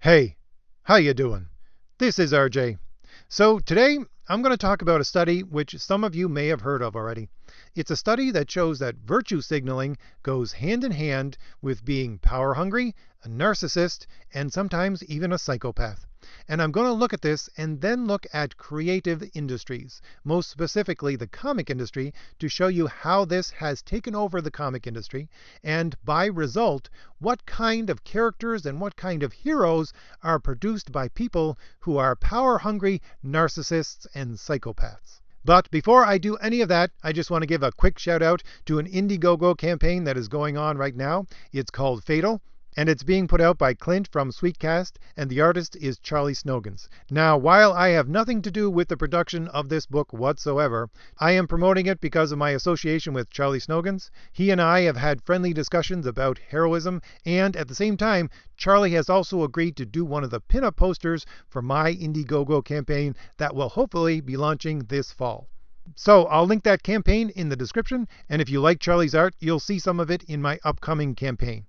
Hey, how you doing? This is RJ. So today I'm going to talk about a study which some of you may have heard of already. It's a study that shows that virtue signaling goes hand in hand with being power hungry, a narcissist, and sometimes even a psychopath. And I'm going to look at this and then look at creative industries, most specifically the comic industry, to show you how this has taken over the comic industry, and by result, what kind of characters and what kind of heroes are produced by people who are power-hungry narcissists and psychopaths. But before I do any of that, I just want to give a quick shout out to an Indiegogo campaign that is going on right now. It's called Fatal, and it's being put out by Clint from Sweetcast, and the artist is Charlie Snogans. Now, while I have nothing to do with the production of this book whatsoever, I am promoting it because of my association with Charlie Snogans. He and I have had friendly discussions about heroism, and at the same time, Charlie has also agreed to do one of the pinup posters for my Indiegogo campaign that will hopefully be launching this fall. So I'll link that campaign in the description, and if you like Charlie's art, you'll see some of it in my upcoming campaign.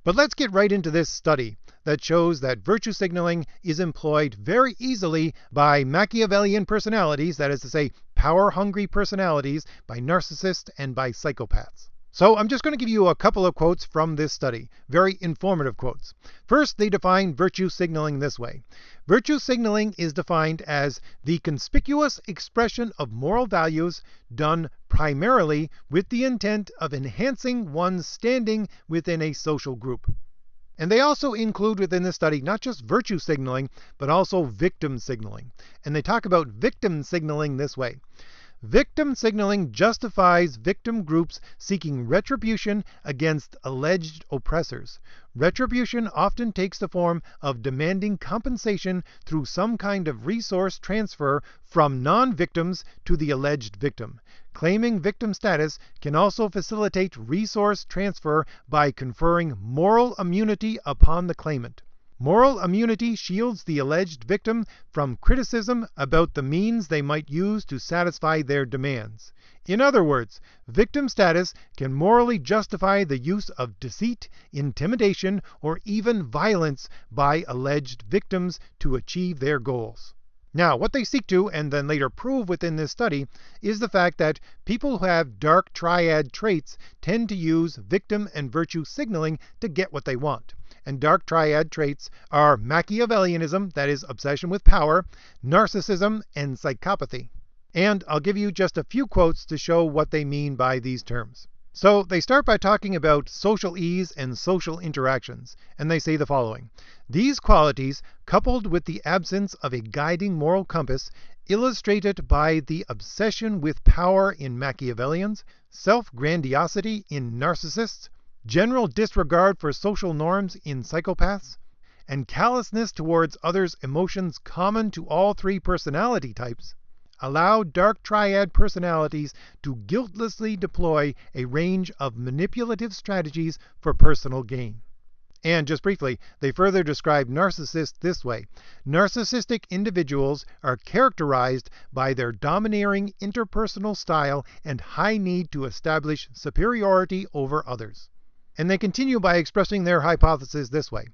But let's get right into this study that shows that virtue signaling is employed very easily by Machiavellian personalities, that is to say, power-hungry personalities, by narcissists and by psychopaths. So I'm just going to give you a couple of quotes from this study, very informative quotes. First, they define virtue signaling this way. Virtue signaling is defined as the conspicuous expression of moral values done primarily with the intent of enhancing one's standing within a social group. And they also include within this study not just virtue signaling, but also victim signaling. And they talk about victim signaling this way. Victim signaling justifies victim groups seeking retribution against alleged oppressors. Retribution often takes the form of demanding compensation through some kind of resource transfer from non-victims to the alleged victim. Claiming victim status can also facilitate resource transfer by conferring moral immunity upon the claimant. Moral immunity shields the alleged victim from criticism about the means they might use to satisfy their demands. In other words, victim status can morally justify the use of deceit, intimidation, or even violence by alleged victims to achieve their goals. Now, what they seek to, and then later prove within this study, is the fact that people who have dark triad traits tend to use victim and virtue signaling to get what they want. And dark triad traits are Machiavellianism, that is, obsession with power, narcissism, and psychopathy. And I'll give you just a few quotes to show what they mean by these terms. So they start by talking about social ease and social interactions, and they say the following. These qualities, coupled with the absence of a guiding moral compass, illustrated by the obsession with power in Machiavellians, self-grandiosity in narcissists, general disregard for social norms in psychopaths, and callousness towards others' emotions common to all three personality types, allow dark triad personalities to guiltlessly deploy a range of manipulative strategies for personal gain. And just briefly, they further describe narcissists this way. Narcissistic individuals are characterized by their domineering interpersonal style and high need to establish superiority over others. And they continue by expressing their hypothesis this way.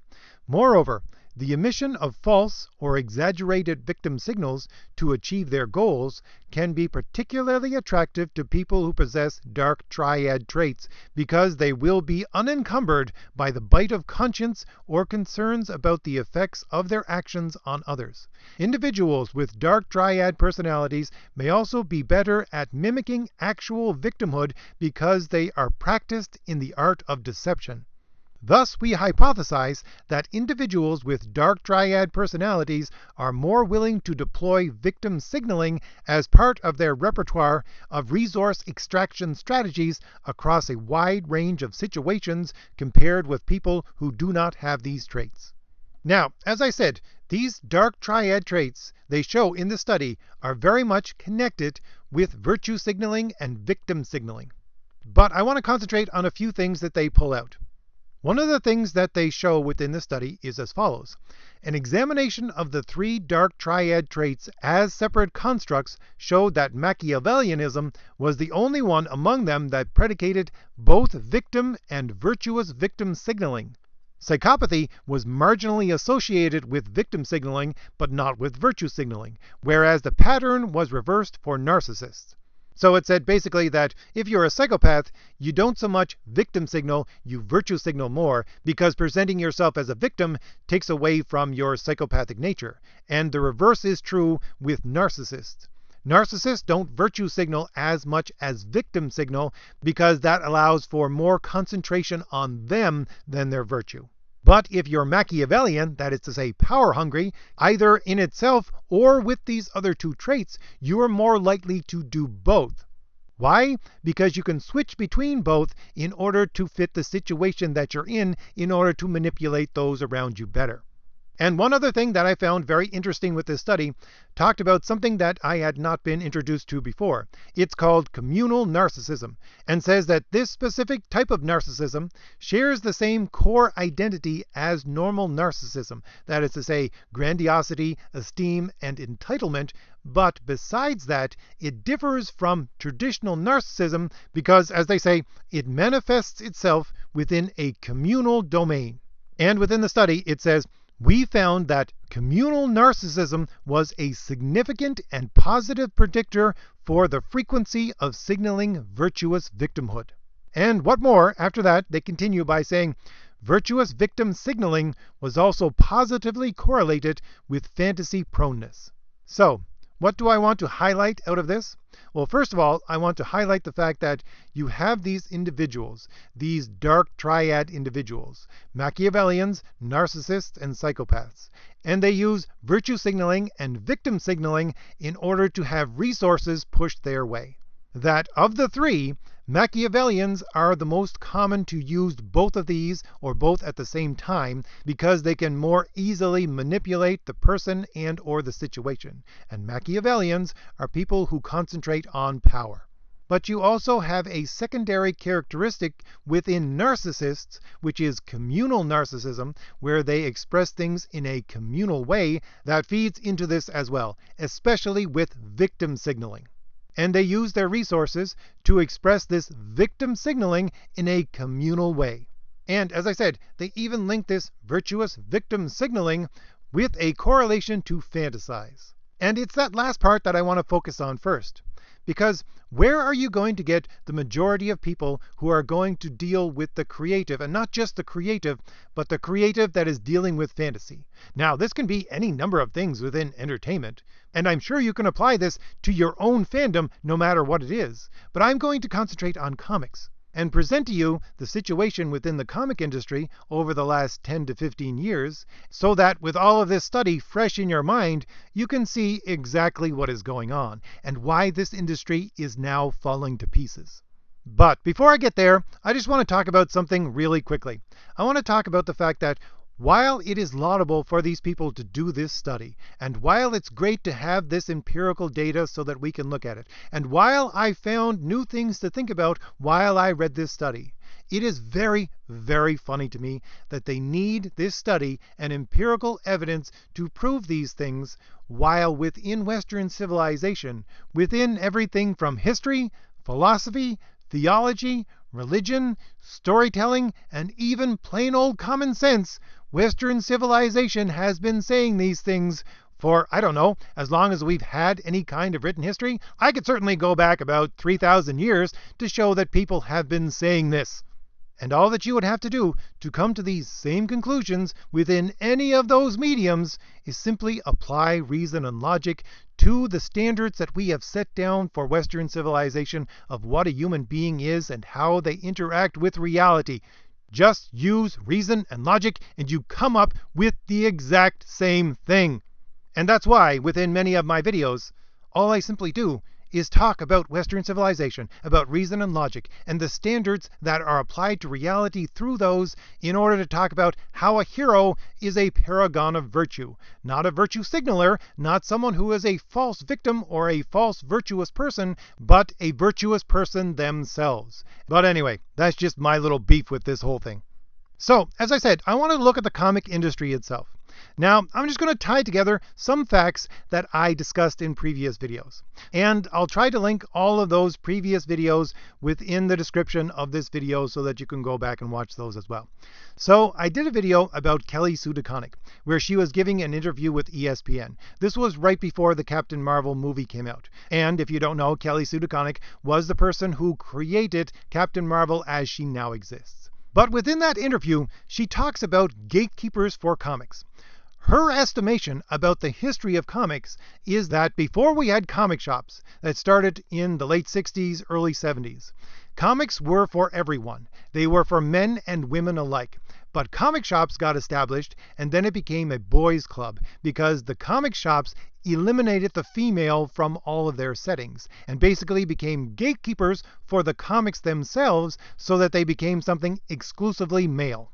Moreover, the emission of false or exaggerated victim signals to achieve their goals can be particularly attractive to people who possess dark triad traits because they will be unencumbered by the bite of conscience or concerns about the effects of their actions on others. Individuals with dark triad personalities may also be better at mimicking actual victimhood because they are practiced in the art of deception. Thus, we hypothesize that individuals with dark triad personalities are more willing to deploy victim signaling as part of their repertoire of resource extraction strategies across a wide range of situations compared with people who do not have these traits. Now, as I said, these dark triad traits they show in the study are very much connected with virtue signaling and victim signaling. But I want to concentrate on a few things that they pull out. One of the things that they show within the study is as follows. An examination of the three dark triad traits as separate constructs showed that Machiavellianism was the only one among them that predicated both victim and virtuous victim signaling. Psychopathy was marginally associated with victim signaling, but not with virtue signaling, whereas the pattern was reversed for narcissists. So it said basically that if you're a psychopath, you don't so much victim signal, you virtue signal more, because presenting yourself as a victim takes away from your psychopathic nature. And the reverse is true with narcissists. Narcissists don't virtue signal as much as victim signal because that allows for more concentration on them than their virtue. But if you're Machiavellian, that is to say power hungry, either in itself or with these other two traits, you are more likely to do both. Why? Because you can switch between both in order to fit the situation that you're in order to manipulate those around you better. And one other thing that I found very interesting with this study talked about something that I had not been introduced to before. It's called communal narcissism, and says that this specific type of narcissism shares the same core identity as normal narcissism, that is to say, grandiosity, esteem, and entitlement, but besides that, it differs from traditional narcissism because, as they say, it manifests itself within a communal domain. And within the study, it says, we found that communal narcissism was a significant and positive predictor for the frequency of signaling virtuous victimhood. And what more, after that, they continue by saying, virtuous victim signaling was also positively correlated with fantasy proneness. So, what do I want to highlight out of this? Well, first of all, I want to highlight the fact that you have these individuals, these dark triad individuals, Machiavellians, narcissists, and psychopaths. And they use virtue signaling and victim signaling in order to have resources pushed their way. That of the three, Machiavellians are the most common to use both of these or both at the same time because they can more easily manipulate the person and or the situation. And Machiavellians are people who concentrate on power. But you also have a secondary characteristic within narcissists, which is communal narcissism, where they express things in a communal way that feeds into this as well, especially with victim signaling. And they use their resources to express this victim signaling in a communal way. And as I said, they even link this virtuous victim signaling with a correlation to fantasize. And it's that last part that I want to focus on first. Because where are you going to get the majority of people who are going to deal with the creative, and not just the creative, but the creative that is dealing with fantasy? Now, this can be any number of things within entertainment, and I'm sure you can apply this to your own fandom no matter what it is, but I'm going to concentrate on comics and present to you the situation within the comic industry over the last 10 to 15 years, so that with all of this study fresh in your mind, you can see exactly what is going on and why this industry is now falling to pieces. But before I get there, I just want to talk about something really quickly. I want to talk about the fact that while it is laudable for these people to do this study, and while it's great to have this empirical data so that we can look at it, and while I found new things to think about while I read this study, it is very, very funny to me that they need this study and empirical evidence to prove these things, while within Western civilization, within everything from history, philosophy, theology, religion, storytelling, and even plain old common sense, Western civilization has been saying these things for, I don't know, as long as we've had any kind of written history. I could certainly go back about 3,000 years to show that people have been saying this. And all that you would have to do to come to these same conclusions within any of those mediums is simply apply reason and logic to the standards that we have set down for Western civilization of what a human being is and how they interact with reality. Just use reason and logic and you come up with the exact same thing. And that's why within many of my videos, all I simply do is talk about Western civilization, about reason and logic, and the standards that are applied to reality through those in order to talk about how a hero is a paragon of virtue, not a virtue signaler, not someone who is a false victim or a false virtuous person, but a virtuous person themselves. But anyway, that's just my little beef with this whole thing. So, as I said, I want to look at the comic industry itself. Now, I'm just going to tie together some facts that I discussed in previous videos. And I'll try to link all of those previous videos within the description of this video so that you can go back and watch those as well. So I did a video about Kelly Sue DeConnick, where she was giving an interview with ESPN. This was right before the Captain Marvel movie came out. And if you don't know, Kelly Sue DeConnick was the person who created Captain Marvel as she now exists. But within that interview, she talks about gatekeepers for comics. Her estimation about the history of comics is that before we had comic shops that started in the late 60s, early 70s, comics were for everyone. They were for men and women alike. But comic shops got established, and then it became a boys' club because the comic shops eliminated the female from all of their settings and basically became gatekeepers for the comics themselves so that they became something exclusively male.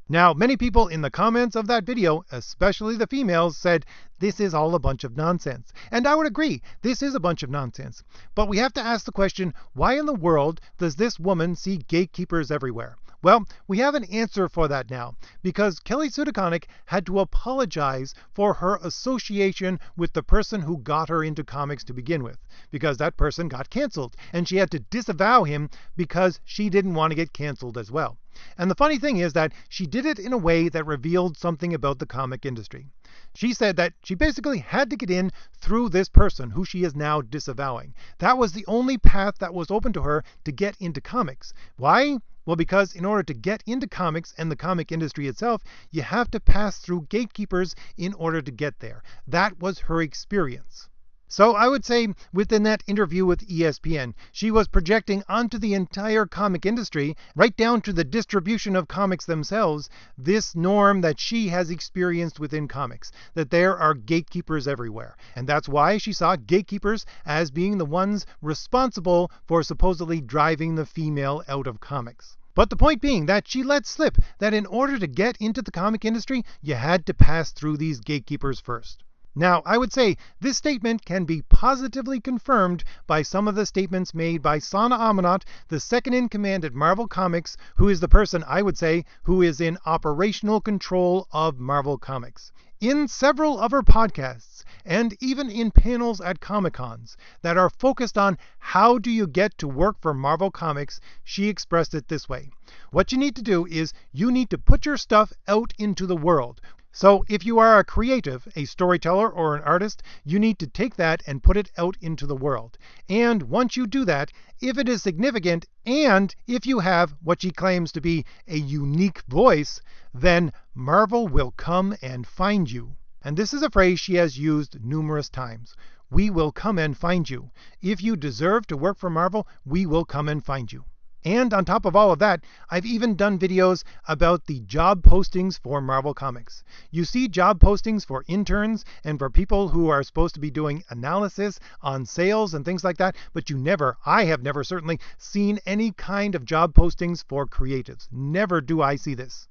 Now, many people in the comments of that video, especially the females, said this is all a bunch of nonsense. And I would agree, this is a bunch of nonsense. But we have to ask the question, why in the world does this woman see gatekeepers everywhere? Well, we have an answer for that now, because Kelly Sue DeConnick had to apologize for her association with the person who got her into comics to begin with, because that person got canceled, and she had to disavow him because she didn't want to get canceled as well. And the funny thing is that she did it in a way that revealed something about the comic industry. She said that she basically had to get in through this person who she is now disavowing. That was the only path that was open to her to get into comics. Why? Well, because in order to get into comics and the comic industry itself, you have to pass through gatekeepers in order to get there. That was her experience. So I would say within that interview with ESPN, she was projecting onto the entire comic industry, right down to the distribution of comics themselves, this norm that she has experienced within comics, that there are gatekeepers everywhere. And that's why she saw gatekeepers as being the ones responsible for supposedly driving the female out of comics. But the point being that she let slip that in order to get into the comic industry, you had to pass through these gatekeepers first. Now, I would say this statement can be positively confirmed by some of the statements made by Sana Amanat, the second in command at Marvel Comics, who is the person, I would say, who is in operational control of Marvel Comics. In several of her podcasts, and even in panels at Comic-Cons that are focused on how do you get to work for Marvel Comics, she expressed it this way. What you need to do is you need to put your stuff out into the world. So if you are a creative, a storyteller, or an artist, you need to take that and put it out into the world. And once you do that, if it is significant and if you have what she claims to be a unique voice, then Marvel will come and find you. And this is a phrase she has used numerous times. We will come and find you. If you deserve to work for Marvel, we will come and find you. And on top of all of that, I've even done videos about the job postings for Marvel Comics. You see job postings for interns and for people who are supposed to be doing analysis on sales and things like that, but I have never certainly seen any kind of job postings for creatives. Never do I see this.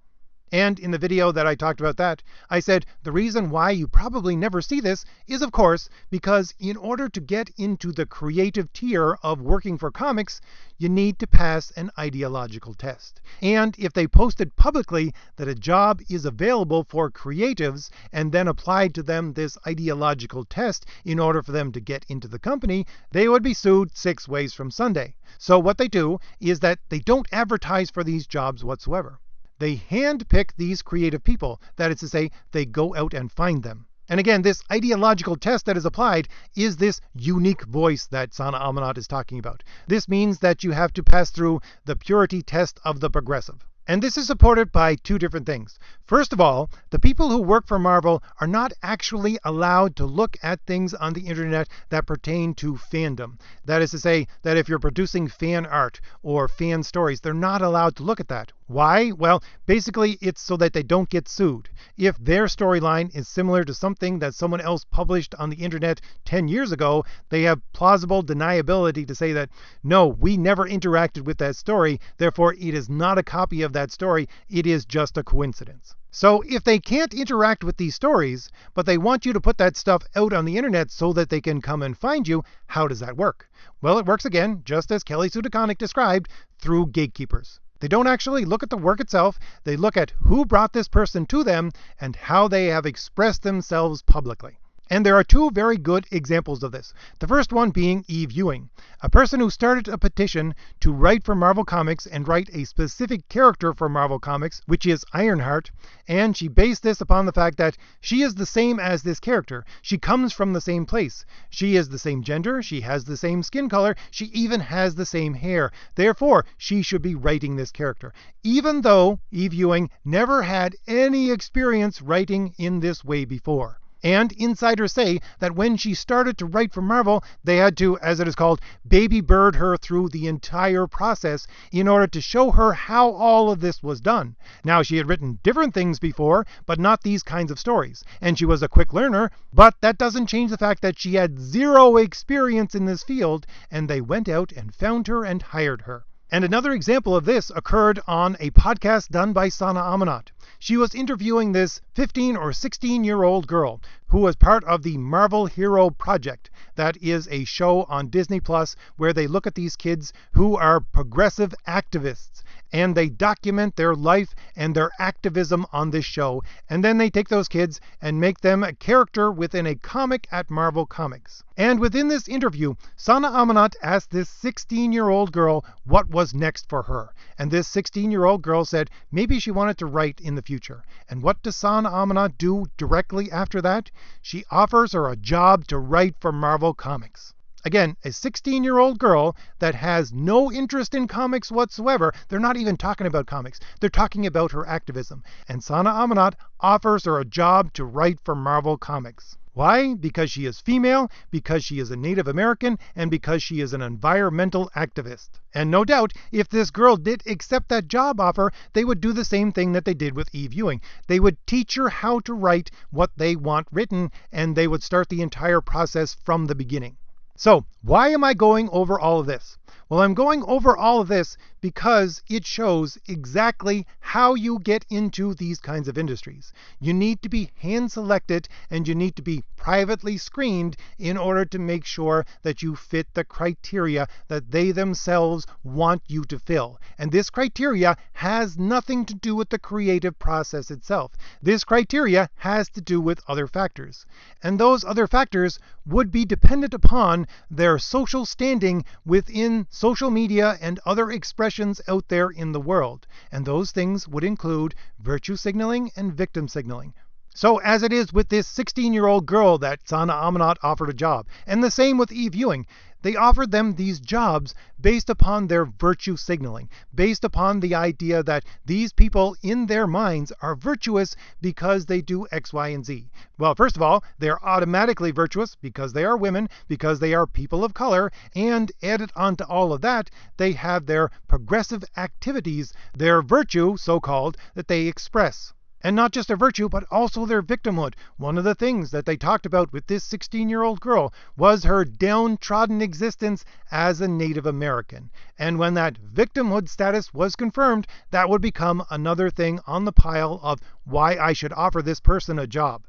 And in the video that I talked about that, I said the reason why you probably never see this is, of course, because in order to get into the creative tier of working for comics, you need to pass an ideological test. And if they posted publicly that a job is available for creatives and then applied to them this ideological test in order for them to get into the company, they would be sued 6 ways from Sunday. So what they do is that they don't advertise for these jobs whatsoever. They handpick these creative people. That is to say, they go out and find them. And again, this ideological test that is applied is this unique voice that Sana Amanat is talking about. This means that you have to pass through the purity test of the progressive. And this is supported by 2 different things. First of all, the people who work for Marvel are not actually allowed to look at things on the internet that pertain to fandom. That is to say that if you're producing fan art or fan stories, they're not allowed to look at that. Why? Well, basically it's so that they don't get sued. If their storyline is similar to something that someone else published on the internet 10 years ago, they have plausible deniability to say that, no, we never interacted with that story, therefore it is not a copy of that story, it is just a coincidence. So if they can't interact with these stories, but they want you to put that stuff out on the internet so that they can come and find you, how does that work? Well, it works again, just as Kelly Sue DeConnick described, through gatekeepers. They don't actually look at the work itself. They look at who brought this person to them and how they have expressed themselves publicly. And there are two very good examples of this. The first one being Eve Ewing, a person who started a petition to write for Marvel Comics and write a specific character for Marvel Comics, which is Ironheart, and she based this upon the fact that she is the same as this character. She comes from the same place. She is the same gender, she has the same skin color, she even has the same hair. Therefore, she should be writing this character, even though Eve Ewing never had any experience writing in this way before. And insiders say that when she started to write for Marvel, they had to, as it is called, baby bird her through the entire process in order to show her how all of this was done. Now, she had written different things before, but not these kinds of stories. And she was a quick learner, but that doesn't change the fact that she had zero experience in this field, and they went out and found her and hired her. And another example of this occurred on a podcast done by Sana Amanat. She was interviewing this 15 or 16-year-old girl who was part of the Marvel Hero Project. That is a show on Disney Plus where they look at these kids who are progressive activists, and they document their life and their activism on this show, and then they take those kids and make them a character within a comic at Marvel Comics. And within this interview, Sana Amanat asked this 16-year-old girl what was next for her. And this 16-year-old girl said maybe she wanted to write in the future. And what does Sana Amanat do directly after that? She offers her a job to write for Marvel Comics. Again, a 16-year-old girl that has no interest in comics whatsoever. They're not even talking about comics. They're talking about her activism. And Sana Amanat offers her a job to write for Marvel Comics. Why? Because she is female, because she is a Native American, and because she is an environmental activist. And no doubt, if this girl did accept that job offer, they would do the same thing that they did with Eve Ewing. They would teach her how to write what they want written, and they would start the entire process from the beginning. So, why am I going over all of this? Well, I'm going over all of this because it shows exactly how you get into these kinds of industries. You need to be hand-selected and you need to be privately screened in order to make sure that you fit the criteria that they themselves want you to fill. And this criteria has nothing to do with the creative process itself. This criteria has to do with other factors. And those other factors would be dependent upon their social standing within social media and other expressions out there in the world. And those things would include virtue signaling and victim signaling. So as it is with this 16-year-old girl that Sana Amanat offered a job, and the same with Eve Ewing, they offered them these jobs based upon their virtue signaling, based upon the idea that these people in their minds are virtuous because they do X, Y, and Z. Well, first of all, they're automatically virtuous because they are women, because they are people of color, and added onto all of that, they have their progressive activities, their virtue, so-called, that they express. And not just their virtue, but also their victimhood. One of the things that they talked about with this 16-year-old girl was her downtrodden existence as a Native American. And when that victimhood status was confirmed, that would become another thing on the pile of why I should offer this person a job.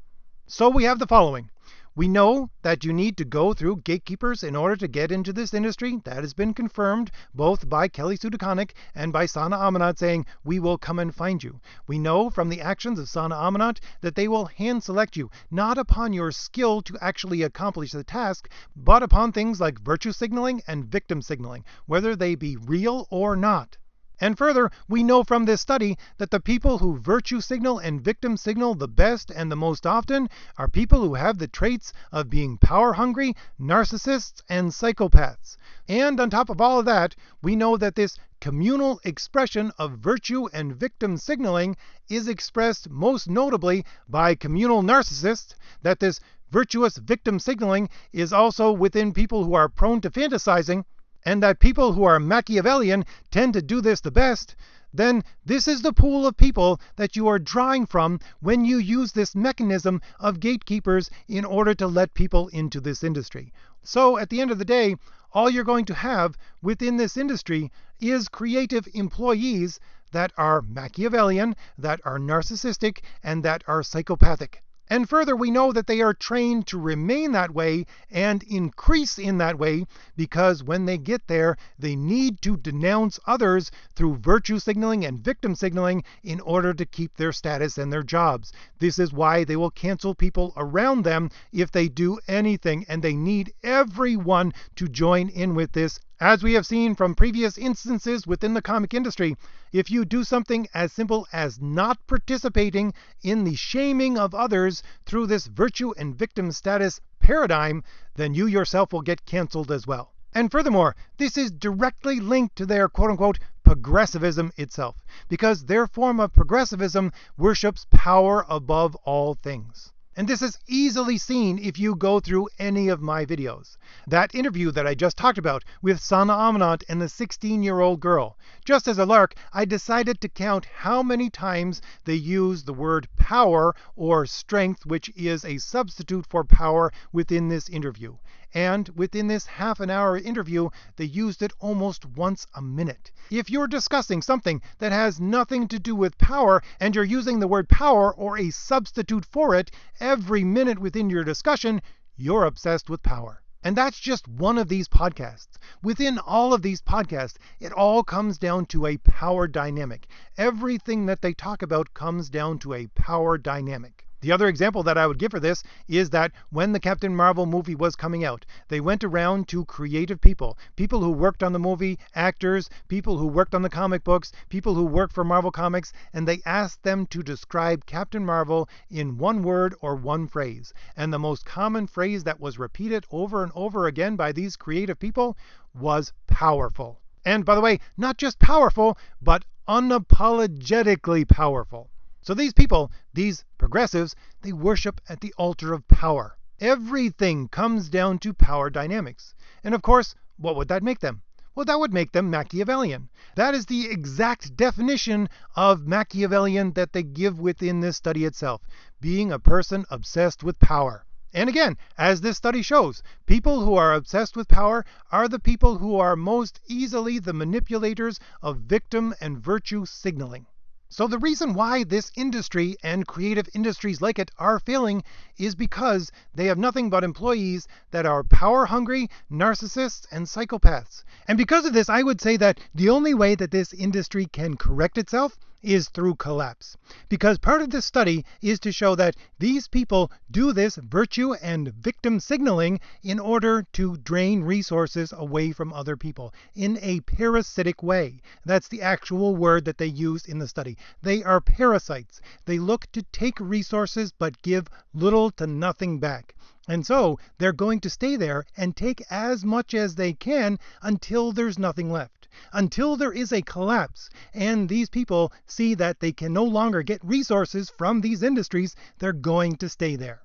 So we have the following. We know that you need to go through gatekeepers in order to get into this industry. That has been confirmed both by Kelly Sue DeConnick and by Sana Amanat saying, we will come and find you. We know from the actions of Sana Amanat that they will hand select you, not upon your skill to actually accomplish the task, but upon things like virtue signaling and victim signaling, whether they be real or not. And further, we know from this study that the people who virtue signal and victim signal the best and the most often are people who have the traits of being power hungry, narcissists, and psychopaths. And on top of all of that, we know that this communal expression of virtue and victim signaling is expressed most notably by communal narcissists, that this virtuous victim signaling is also within people who are prone to fantasizing, and that people who are Machiavellian tend to do this the best, then this is the pool of people that you are drawing from when you use this mechanism of gatekeepers in order to let people into this industry. So at the end of the day, all you're going to have within this industry is creative employees that are Machiavellian, that are narcissistic, and that are psychopathic. And further, we know that they are trained to remain that way and increase in that way because when they get there, they need to denounce others through virtue signaling and victim signaling in order to keep their status and their jobs. This is why they will cancel people around them if they do anything, and they need everyone to join in with this. As we have seen from previous instances within the comic industry, if you do something as simple as not participating in the shaming of others through this virtue and victim status paradigm, then you yourself will get canceled as well. And furthermore, this is directly linked to their quote-unquote progressivism itself, because their form of progressivism worships power above all things. And this is easily seen if you go through any of my videos. That interview that I just talked about with Sana Amanat and the 16-year-old girl. Just as a lark, I decided to count how many times they use the word power or strength, which is a substitute for power within this interview. And within this half-an-hour interview, they used it almost once a minute. If you're discussing something that has nothing to do with power, and you're using the word power or a substitute for it every minute within your discussion, you're obsessed with power. And that's just one of these podcasts. Within all of these podcasts, it all comes down to a power dynamic. Everything that they talk about comes down to a power dynamic. The other example that I would give for this is that when the Captain Marvel movie was coming out, they went around to creative people who worked on the movie, actors, people who worked on the comic books, people who worked for Marvel Comics, and they asked them to describe Captain Marvel in one word or one phrase. And the most common phrase that was repeated over and over again by these creative people was powerful. And by the way, not just powerful, but unapologetically powerful. So these people, these progressives, they worship at the altar of power. Everything comes down to power dynamics. And of course, what would that make them? Well, that would make them Machiavellian. That is the exact definition of Machiavellian that they give within this study itself, being a person obsessed with power. And again, as this study shows, people who are obsessed with power are the people who are most easily the manipulators of victim and virtue signaling. So the reason why this industry and creative industries like it are failing is because they have nothing but employees that are power-hungry narcissists and psychopaths. And because of this, I would say that the only way that this industry can correct itself is through collapse. Because part of this study is to show that these people do this virtue and victim signaling in order to drain resources away from other people in a parasitic way. That's the actual word that they use in the study. They are parasites. They look to take resources but give little to nothing back. And so they're going to stay there and take as much as they can until there's nothing left, until there is a collapse. And these people see that they can no longer get resources from these industries, they're going to stay there.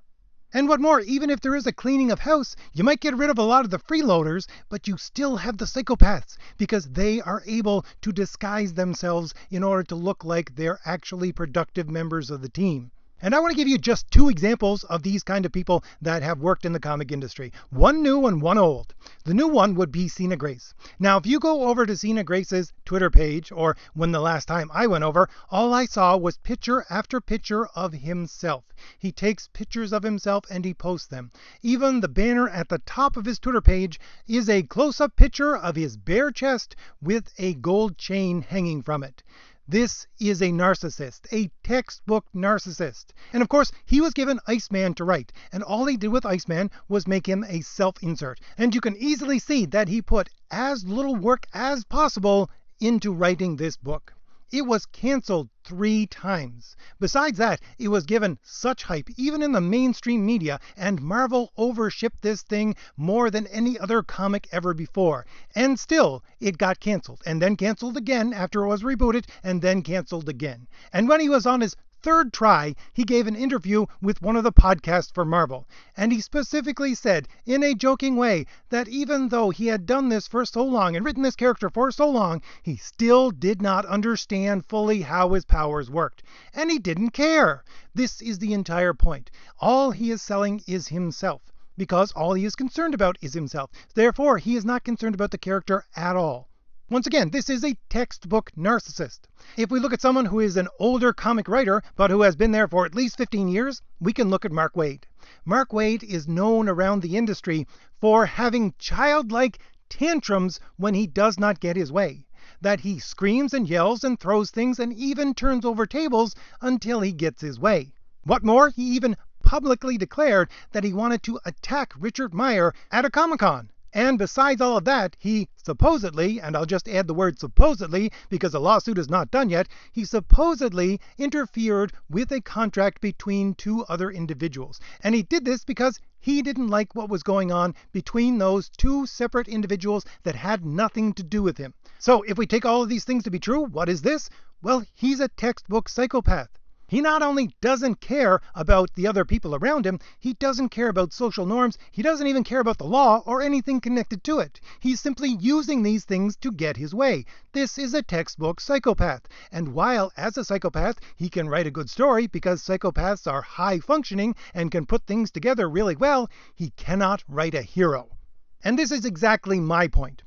And what more, even if there is a cleaning of house, you might get rid of a lot of the freeloaders, but you still have the psychopaths, because they are able to disguise themselves in order to look like they're actually productive members of the team. And I want to give you just two examples of these kind of people that have worked in the comic industry. One new and one old. The new one would be Sina Grace. Now, if you go over to Sina Grace's Twitter page, or when the last time I went over, all I saw was picture after picture of himself. He takes pictures of himself and he posts them. Even the banner at the top of his Twitter page is a close-up picture of his bare chest with a gold chain hanging from it. This is a narcissist, a textbook narcissist. And of course, he was given Iceman to write, and all he did with Iceman was make him a self-insert. And you can easily see that he put as little work as possible into writing this book. It was canceled 3 times. Besides that, it was given such hype, even in the mainstream media, and Marvel overshipped this thing more than any other comic ever before. And still, it got canceled, and then canceled again after it was rebooted, and then canceled again. And when he was on his 3rd try, he gave an interview with one of the podcasts for Marvel, and he specifically said, in a joking way, that even though he had done this for so long and written this character for so long, he still did not understand fully how his powers worked. And he didn't care. This is the entire point. All he is selling is himself, because all he is concerned about is himself. Therefore, he is not concerned about the character at all. Once again, this is a textbook narcissist. If we look at someone who is an older comic writer, but who has been there for at least 15 years, we can look at Mark Waid. Mark Waid is known around the industry for having childlike tantrums when he does not get his way. That he screams and yells and throws things and even turns over tables until he gets his way. What more, he even publicly declared that he wanted to attack Richard Meyer at a Comic-Con. And besides all of that, he supposedly, and I'll just add the word supposedly because the lawsuit is not done yet, he supposedly interfered with a contract between two other individuals. And he did this because he didn't like what was going on between those two separate individuals that had nothing to do with him. So if we take all of these things to be true, what is this? Well, he's a textbook psychopath. He not only doesn't care about the other people around him, he doesn't care about social norms, he doesn't even care about the law or anything connected to it. He's simply using these things to get his way. This is a textbook psychopath. And while as a psychopath, he can write a good story because psychopaths are high functioning and can put things together really well, he cannot write a hero. And this is exactly my point.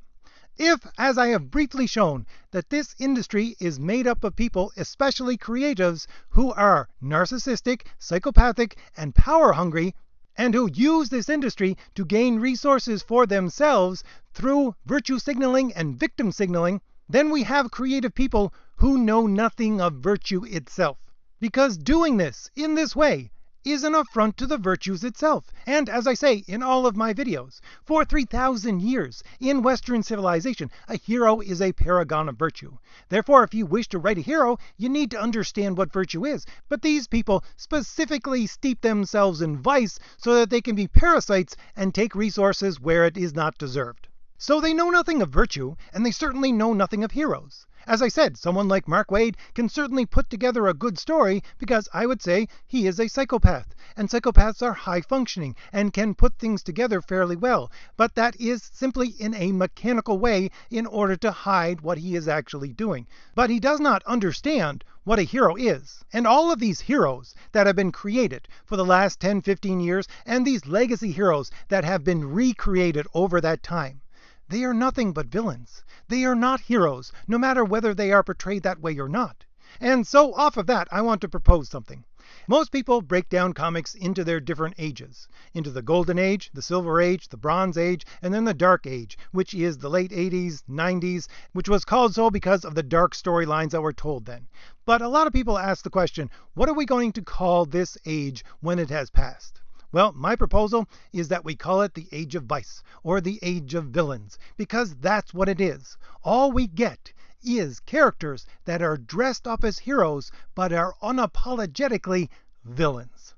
If, as I have briefly shown, that this industry is made up of people, especially creatives, who are narcissistic, psychopathic, and power hungry, and who use this industry to gain resources for themselves through virtue signaling and victim signaling, then we have creative people who know nothing of virtue itself. Because doing this in this way is an affront to the virtues itself. And as I say in all of my videos, for 3,000 years in Western civilization, a hero is a paragon of virtue. Therefore, if you wish to write a hero, you need to understand what virtue is. But these people specifically steep themselves in vice so that they can be parasites and take resources where it is not deserved. So they know nothing of virtue, and they certainly know nothing of heroes. As I said, someone like Mark Waid can certainly put together a good story because I would say he is a psychopath. And psychopaths are high functioning and can put things together fairly well. But that is simply in a mechanical way in order to hide what he is actually doing. But he does not understand what a hero is. And all of these heroes that have been created for the last 10, 15 years, and these legacy heroes that have been recreated over that time, they are nothing but villains. They are not heroes, no matter whether they are portrayed that way or not. And so off of that, I want to propose something. Most people break down comics into their different ages. Into the Golden Age, the Silver Age, the Bronze Age, and then the Dark Age, which is the late 80s, 90s, which was called so because of the dark storylines that were told then. But a lot of people ask the question, what are we going to call this age when it has passed? Well, my proposal is that we call it the Age of Vice, or the Age of Villains, because that's what it is. All we get is characters that are dressed up as heroes, but are unapologetically villains.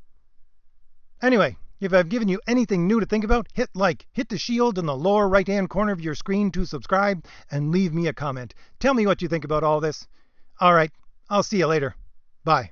Anyway, if I've given you anything new to think about, hit like, hit the shield in the lower right-hand corner of your screen to subscribe, and leave me a comment. Tell me what you think about all this. All right, I'll see you later. Bye.